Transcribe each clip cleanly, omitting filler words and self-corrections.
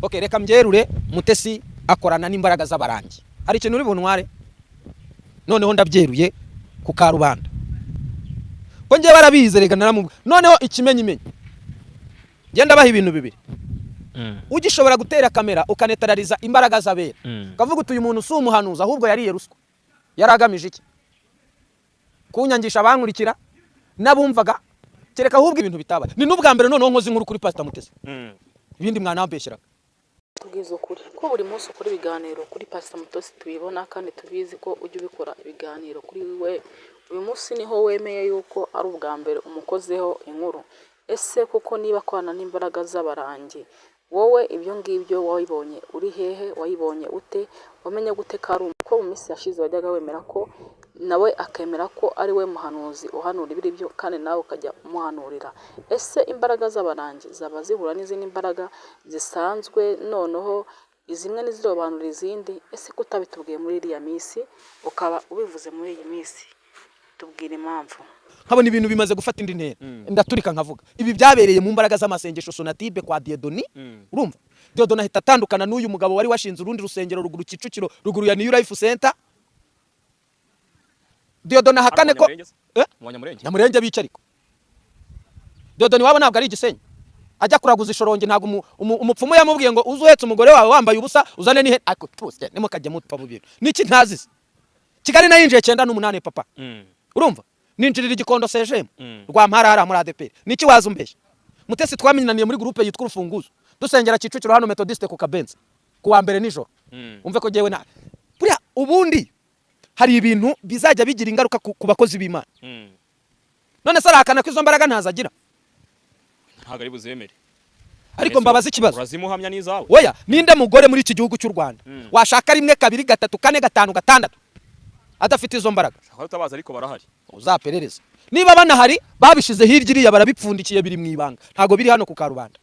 Okay, reka mbyerure Mutesi akorana n'imbaraga z'abarangi. Hari ikintu uri buntware? Noneho ndabyeruye ku Karubanda. Ko ngiye barabize rega naramu. Noneho ikimenyimenyi. Genda baha ibintu bibiri. Ugishobora gutera kamera ukanetarariza imbaraga z'abera. Kavuga utuye umuntu si umuhanuza ahubwo yariye ruswa. Yaragamije iki? Kunyangisha abankurikira nabumvaga kereka ahubwo ibintu bitaba. Ni n'ubwa mbere noneho nkoze inkuru kuri Pastor Mutesi. Ibindi mwana wambeshyiraga. Tubwiza ukuri ko buri munsi ukora ibiganiro kuri Pastor Mutesi tubibona kandi tubizi ko ujye ubikora ibiganiro kuri we. Uyu munsi niho wemeye yuko ari ubwa mbere umukozeho inkuru. Ese kuko niba kwana n'imbaraga z'abarangi wowe ibyo ngibyo wayibonye uri hehe, wayibonye ute, wamenye gute karu ko mu minsi yashize wajyaga wemera ko nawe akemera ko ari we muhanuzi uhanura ibiri byo kandi nawe ukajya umuhanurira. Ese imbaraga z'abarangi zaba zihura n'izindi imbaraga zisanzwe noneho izimwe n'izirobanura izindi? Ese kutabitubwiye muri iriya minsi ukaba ubivuze muri iyi minsi tubwira impamvu? Nkabona ibintu bimaze gufata indi ntera. Ndaturika nkavuga ibi byabereye mu mbaraga z'amasengesho Sonatibe kwa Diedoni. Urumva Diedoni ahita atandukana n'uyu mugabo wari washinze urundi rusengero ruguru Kicukiro ruguru ya New Life Center. Diedoni hakane ko Nyamurenge bicariko. Diedoni wabo ntabwo ari Igisenyi. Ajya kuraguza ishoronge ntabwo umupfumu yamubwiye ngo uzuhetse umugore wawe wambaye ubusa uzane nihe ako twose nimukajya mutpa mu bintu. Niki ntazize. Kigali nayinjiye 98 papa. Urumva ninjirira igikondo sejemu rwa Mparara muri ADP. Niki wazumbesha? Mutesi twamenyaniye muri groupe yitwa Urufunguzo. Dusengera Kicukiro hano Methodiste ku Kabenzi. Kuwa mbere nijoro. Umve ko jewe na. Buriya ubundi hari ibintu bizajya bigira ingaruka ku bakozi b'Imana. None se arakana ko izo mbaraga ntazagira. Ntago ari buzemere. Ariko mbabaza ikibazo. Urazimuhamya nizawe. Oya, ninde mugore muri iki gihugu cy'u Rwanda washaka rimwe kabiri gatatu kane gatanu gatandatu adafite izo mbaraga? Utabaza ariko barahari. Uzaperereza. Niba banahari babishize hirya iriya barabipfundikiye biri mu ibanga. Ntago biri hano ku Karubanda.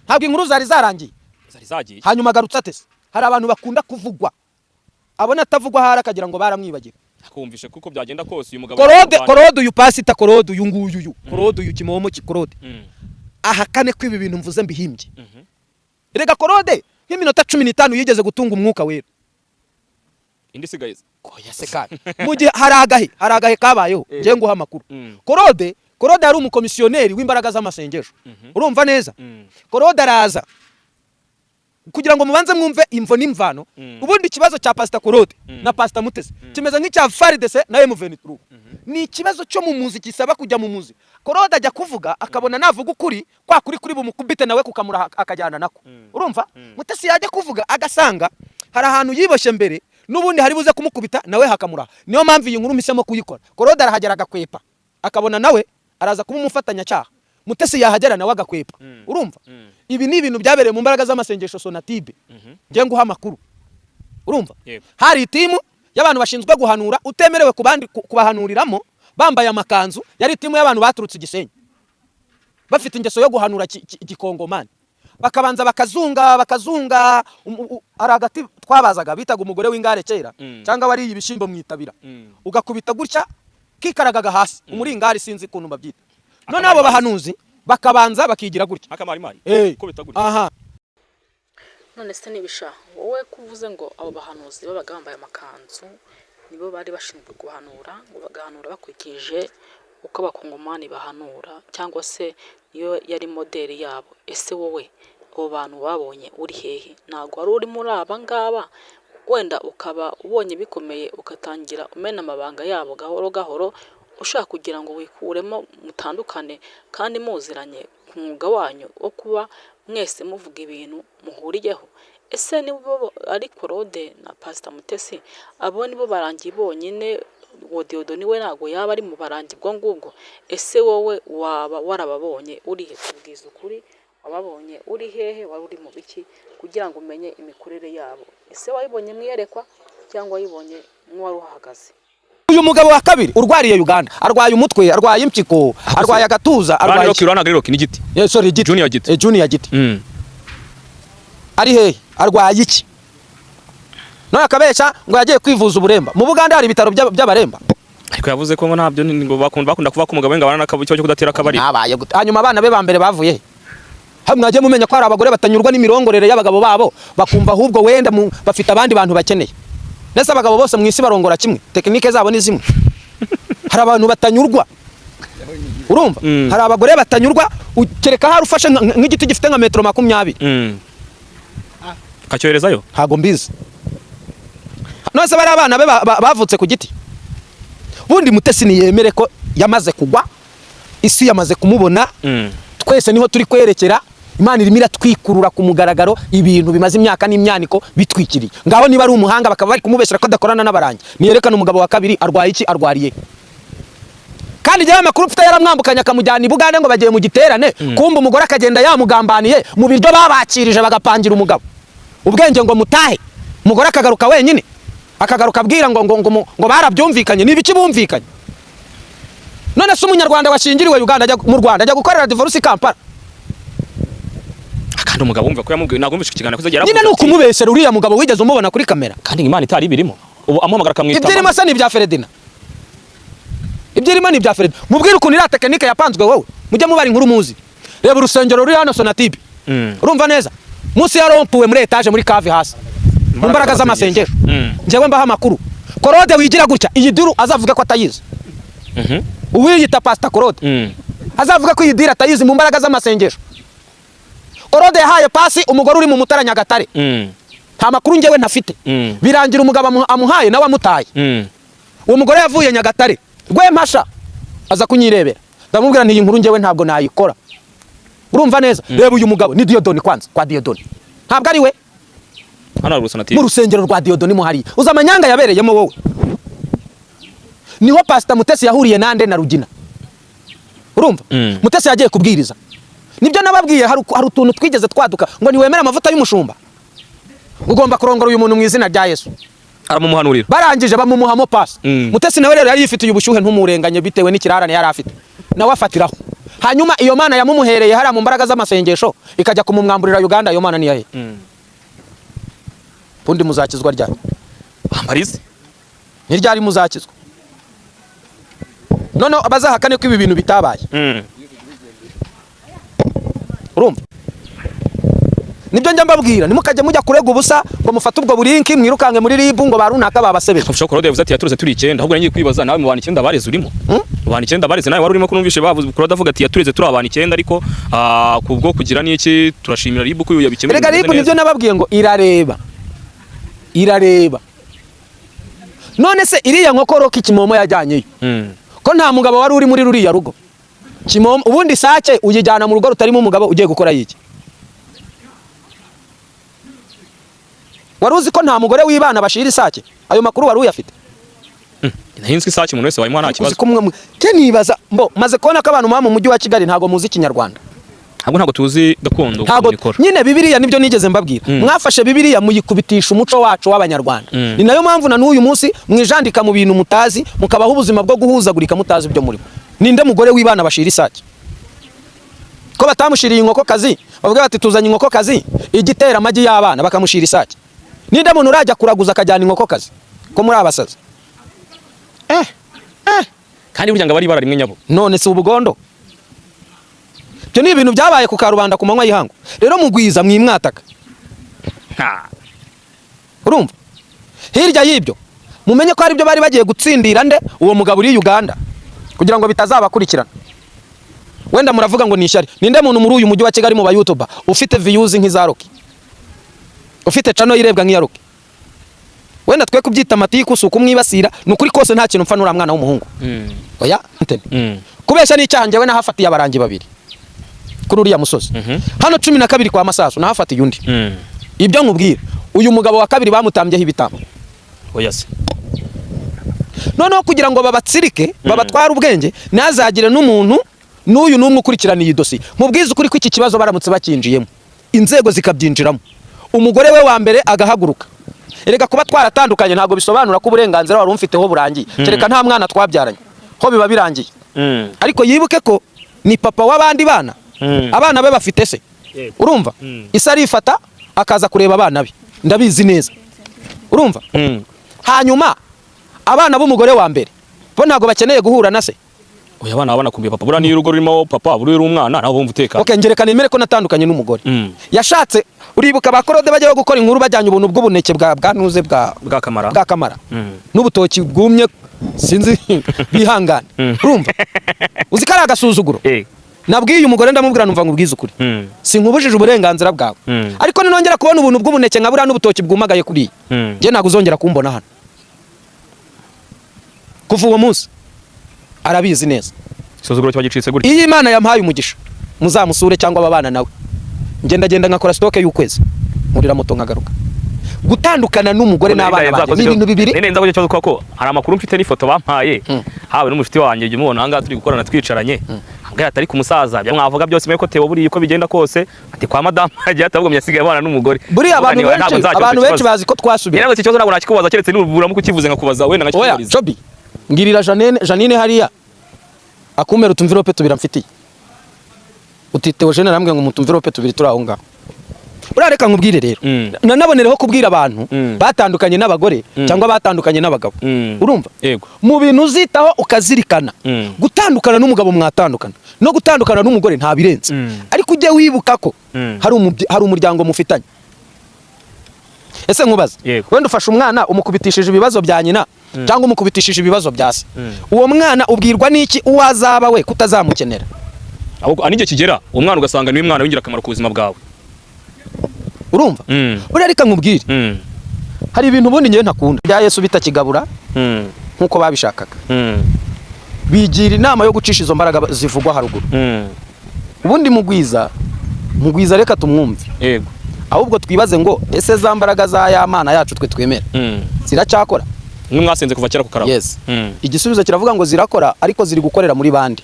Ntabwo inkuru zari zarangiye. Zari zagiye. Hanyuma garutsa Tese. Hari abantu bakunda kuvugwa. Abona atavugwa hari akagira ngo baramwibagira. Akumvishe kuko byagenda kose uyu mugabo. Korode uyu pasita Korode uyu nguyu uyu. Korode uyu kimomo ki Korode. Ahakane ko ibi bintu mvuze mbihimbye. Erega Korode nk'iminota 15 yigeze gutunga umwuka wera. Indi sigayiza. Oya sekana. Mugihe hari agahe kabayeho ngiye nguha amakuru. Korode ari umukomisiyoneri w'imbaraga z'amasengesho. Urumva neza? Korode araza kugira ngo mubanze mwumve imvo n'imvano. Ubundi kibazo cya Pastor Korode na Pastor Mutesi kimeze nk'icya Faridese na M23. Ni ikibazo cyo mu muzi kisaba kujya mu muzi. Korode ajya kuvuga akabona navuga ukuri kwa kuri bumukubite nawe kukamura akajyana nako. Urumva? Mutesi yajya kuvuga agasanga hari ahantu yiboshe mbere nubundi hari buze kumukubita nawe hakamura. Niyo mpamvu iyi nkuru misemo kuyikora. Korode arahagera agakwepa akabona nawe araza kuba umufatanya cyaha. Mutesi yahagera nawe agakwepa. Urumva? Ibi ni ibintu byabereye mu mbaraga z'amasengesho Sonatibe. Ngiye nguha amakuru. Urumva? Hari timu y'abantu bashinzwe guhanura utemerewe kubahanuriramo bambaye amakanzu. Yari timu y'abantu baturutse Igisenyi bafite ingeso yo guhanura igikongomani. Bakabanza bakazunga aragati twabazaga bitaga umugore w'ingare kera cyangwa wari ibishimbo mwitabira ugakubita gutya kikaragaga hasi umuringari sinzi kuntu babyita. None abo bahanuzi bakabanza bakigira gutya akamarimari kubita gutya. Aha. None se nibisha wowe kuvuze ngo abo bahanuzi babaga bambaye amakanzu nibo bari bashinzwe guhanura ngo bagahanura bakurikije uko abakongomani bahanura cyangwa se niyo yari modeli yabo? Ese wowe abo bantu babonye uri hehe? Ntago wari uri muri aba ngaba wenda ukaba ubonye bikomeye ugatangira umena amabanga yabo gahoro gahoro ushaka kugira ngo wikuremo mutandukane kandi muziranye ku mwuga wanyu wo kuba mwese muvuga ibintu muhuriyeho? Ese nibo ari Korode na Pastor Mutesi abo nibo barangi bonyine? Diedoni we ntago yaba ari mu barangi bwo ngubwo? Ese wowe waba warababonye uri he? Tubwiza ukuri, wababonye uri hehe? Wari uri mu biki kugira ngo umenye imikorere yabo? Ese wayibonye mwiyerekwa cyangwa wayibonye mwari uhagaze? Uyu mugabo wa kabiri urwariye Uganda arwaye umutwe arwaye impyiko arwaye agatuza arwaye Roki ni giti. Sorry giti. Junior giti. Junior giti. Ari he arwaye iki? None akabesha ngo yagiye kwivuza uburemba. Mu Buganda hari ibitaro by'abaremba. Ariko yavuze ko ngo ntabyo ngo bakunda kuvuga ko umugabo we ngabana n'akabucyo cyo kudatera akabari. Nabaye hanyuma abana be bambere bavuye. Mwajye mumenya ko hari abagore batanyurwa n'imirongerere y'abagabo babo bakumva ahubwo wenda bafite abandi bantu bakeneye. Nese abagabo bose mwisi barongora kimwe, tekinike zabo ni zimwe. Hari abantu batanyurwa. Urumva? Hari abagore batanyurwa kereka hari ufashe nk'igiti gifite nka metero 20. Kacyoherezayo? Ntago mbizi. Nose bari abana be bavutse ku giti. Bundi Mutesi ni yemere ko yamaze kugwa, isi yamaze kumubona. Twese niho turi kwerekera. Imana irimo iratwikurura ku mugaragaro ibintu bimaze imyaka n'imyaniko bitwikiriye. Ngaho niba ari umuhanga bakaba bari kumubeshera ko adakorana n'abarangi. Niyerekana umugabo wa kabiri arwaye iki arwariye. Kandi je amakuru mfite yaramwambukanya akamujyana i Bugande ngo bagiye mu giterane, kumba umugore akagenda yamugambaniye mu biryo babakirije bagapangira umugabo. Ubwenge ngo mutahe. Umugore akagaruka wenyine. Akagaruka abwira ngo barabyumvikanye nibiki bumvikanye. None se umunyarwanda washingiriwe Uganda ajya mu Rwanda ajya gukorera divorce Kampala. Kandi umugabo wumva ko yamubwiye nagomba kugikigana kuzagera. Nyine nuko umubesera uriya mugabo wigeze umubona kuri kamera. Kandi Imana itari birimo. Ubu amuhamagara kamwita. Ibyirimo se ni bya Feredina. Ibyirimo ni bya Feredina. Mubwire ukuntu ira tekinike yapanzwe wowe. Mujye mubari inkuru muzi. Reba urusengero ruri hano Sonatibe. Urumva neza? Munsi ya rompuwe muri etage muri cave hasi. Mu mbaraga z'amasengero. Njewe mbaha makuru. Korode wigira gutya iyi duru azavuga ko atayizi. Uwiyita Pastor Korode. Azavuga ko iyi dira atayizi mu mbaraga z'amasengero. Korode yahaye pasi umugore uri mu Mutara Nyagatare. Nta makuru ngewe ntafite. Birangira umugabo amuhaye nawe amutaye. Uwo mugore yavuye Nyagatare. Rwemasha aza kunyirebera. Ndamubwira nti iyi nkuru ngewe ntabwo nayikora. Urumva neza? Reba uyu mugabo ni Diodoni kwanza kwa Diodoni. Ntabwo ari we. Hano Sonatibe. Mu rusengero rwa Diodoni muhari. Uza amanyanga yabereyemo wowe. Niho Pastor Mutesi yahuriye nande na Rugina. Urumva? Mutesi yagiye kubwiriza. Nibyo nababwiye hari utuntu twigeze twaduka ngo niwemera amavuta y'umushumba. Ugomba kurongora uyu muntu mu izina rya Yesu. Aramumuhanurira. Barangije bamumuhamo pasi. Mutesi nawe rero yari yifitiye ubushyuhe ntumurenganye bitewe n'ikirarane yari afite. Nawe afatiraho. Hanyuma iyo mana yamumuhereye hari mu mbaraga z'amasengesho ikajya kumumwamburira Uganda iyo mana ni yahe. Pundi muzakizwa ryari? Amarize. Ni ryari muzakizwa? Nono abazahakane ko ibi bintu bitabaye. Urumva? Nibyo njya mbabwira nimukajya mujya kurega ubusa ngo mufate ubwo burinki mwirukange muri ribu ngo barunaka babasebeje. Ushobora Korode yavuze ati yatureze turi 9 ahubwo ngiye kwibaza nawe mu bantu 9 bareze urimo. Mu bantu 9 bareze nawe wari urimo kunumvishe bavuze Korode avuga ati yatureze turi abantu 9 ariko kubwo kugira n'iki turashimira ribu ko yabikemura. Rega ribu nibyo nababwiye ngo irareba. None se iriya nkokoro k'ikimomo yajyanyeyo. Ko nta mugabo wari uri muri ruriya rugo. Kimomo ubundi sake uyijyana mu rugo rutarimo umugabo ugiye gukora yiki. Waruzi ko nta mugore w'ibana bashira isake? Ayo makuru wari uyafite? Nahinzwe isake umuntu wese warimo nta kibazo. Ke nibaza maze kubona ko abantu mu mujyi wa Kigali ntago muzi Kinyarwanda. Ntago tuzi gakondo kubikora. Nyine Bibiliya nibyo nigeze mbabwira. Mwafashe Bibiliya muyikubitisha umuco wacu w'abanyarwanda. Ni nayo mpamvu na n'uyu munsi mwijandika mu bintu mutazi mukabaho ubuzima bwo guhuzagurika mutazi byo muri. Ninde mugore w'ibana bashira isake? Ko batamushiriye inkoko kazi bavuga bati tuzanye inkoko kazi igitera amagi y'abana bakamushira isake. Ninde muntu urajya kuraguza akajyana inkoko kazi ko muri abasaza? Kandi burya ngo bari bararimwe nyabo. None si ubugondo. Byo ni ibintu byabaye ku Karubanda ku manywa y'ihangu. Rero mugwiza mwimwataka. Urumva? Hirya y'ibyo mumenye ko ari byo bari bagiye gutsindira nde uwo mugabo uri Uganda kugira ngo bitazabakurikirana. Wenda muravuga ngo nishari. Ninde muntu muri uyu mujyi wa Kigali mu ba YouTuber ufite views nk'izaroki? Ufite channel irebwa nk'iyaroki? Wenda twe kubyita amatiku suku mwibasira nukuri kose nta kintu mfanura mwana w'umuhungu. Oya ntene. Kubesha n'icyaha njyewe nahafatiye abarangi babiri. Kuri uriya musozi. Hano 12 kwa Masasu nahafatiye undi. Ibyo nkubwira uyu mugabo wa kabiri bamutambyeho ibitamo. Oya se. Noneho kugira ngo babatsirike babatwara ubwenge nazagire n'umuntu n'uyu numwe ukurikirana iyi dossier. Mubwize ukuri ko iki kibazo baramutse bakinjiyemo. Inzego zikabyinjiramo. Umugore we wa mbere agahaguruka. Erega kuba twaratandukanye ntago bisobanura ko uburenganzira wari umfiteho burangiye. Kereka nta mwana twabyaranye. Ho biba birangiye. Ariko yibuke ko ni papa w'abandi bana. Abana be bafite se. Urumva? Isa arifata akaza kureba abana be. Ndabizi neza. Urumva? Hanyuma abana b'umugore wa mbere bo ntago bakeneye guhura na se. Oya abana babana kumbiye papa bura niyo urugo rurimo papa buri umwana naho bumva uteka. Okay ngerekana nemere ko natandukanye n'umugore. Yashatse uribuka bakorode bajya gukora inkuru bajyanye ubuntu bw'ubuneke bwa nuze bwa kamara. N'ubutoki bwumye sinzi bihangana. Urumva? Uzikara agasuzuguro. Nabwiye umugore ndamubwira numva ngubwiza ukuri. Sinkubujije uburenganzira bwawe. Ariko ninongera kubona ubuntu bw'ubuneke nkabura n'ubutoki bwumagaye kuri. Je naguzongera kumbona hano. Kuva uwo munsi arabizi neza. Isuzuguro cyo gicitse gutya. Iyi Imana yampaye umugisha. Muzamusure cyangwa ababana nawe. Ngenda nkakora stock y'ukwezi. Murira moto nkagaruka. Gutandukana n'umugore n'abana banje ni ibintu bibiri. Nenza ko cyo ko hari amakuru mfite n'ifoto bampaye. Hawe n'umushiti wanjye jye mubona hanga turi gukorana twicaranye. Ambwira atari ku musaza bya mwavuga byose meko Theo buri uko bigenda kose ati kwa madame hagiye atabwo myasigaye abana n'umugore. Buri abantu benshi bazi ko twasubiye. Yego iki kibazo nabwo nakikubaza keretse n'ubura mu kukivuze ngakubaza wenda ngakikubariza. Jobi ngirira Janine hariya akumera utumvirope tubira mfitiye utitewe je narambwe ngo mutumvirope tubiri turaho ngaho urareka nkubwire rero nanabonereho kubwira abantu batandukanye n'abagore cyangwa batandukanye n'abagabo urumva yego mu bintu uzitaho ukazirikana gutandukana n'umugabo mwatandukana no gutandukana n'umugore nta birenze ariko ujye wibuka ko hari umuryango mufitanye. Ese nkubaza wenda ufasha umwana umukubitishije ibibazo bya nyina cyangwa umukubitishije ibibazo bya se uwo mwana ubwirwa n'iki uwazaba we kutazamukenera ahubwo anije kigera uwo mwana ugasanga ni mwana wingira akamaro ku buzima bwawe urumva urareka nkubwire hari ibintu ubundi ngiye ntakunda bya Yesu bitakigabura nkuko babishakaga bigira inama yo gucisha izo mbaraga zivugwa haruguru ubundi mugwiza reka tumwumve yego ahubwo twibaze ngo ese za mbaraga za ya Mana yacu twe twemera ziracyakora mwasenze kuva kera ku karabo. Yes igisubizo kiravuga ngo zirakora ariko ziri gukorera muri bandi.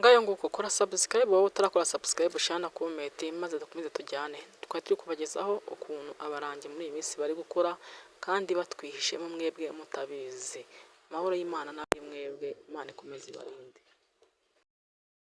Ngayo nguko kora subscribe wowe utarakora subscribe shana comment maze dukomeze tujyane twari turi kubagezaho ukuntu abarangi muri iyi minsi bari gukora kandi batwihishemo mwebwe mutabizi. Mahoro y'Imana nabi mwebwe Imana ikomeze ibarinde.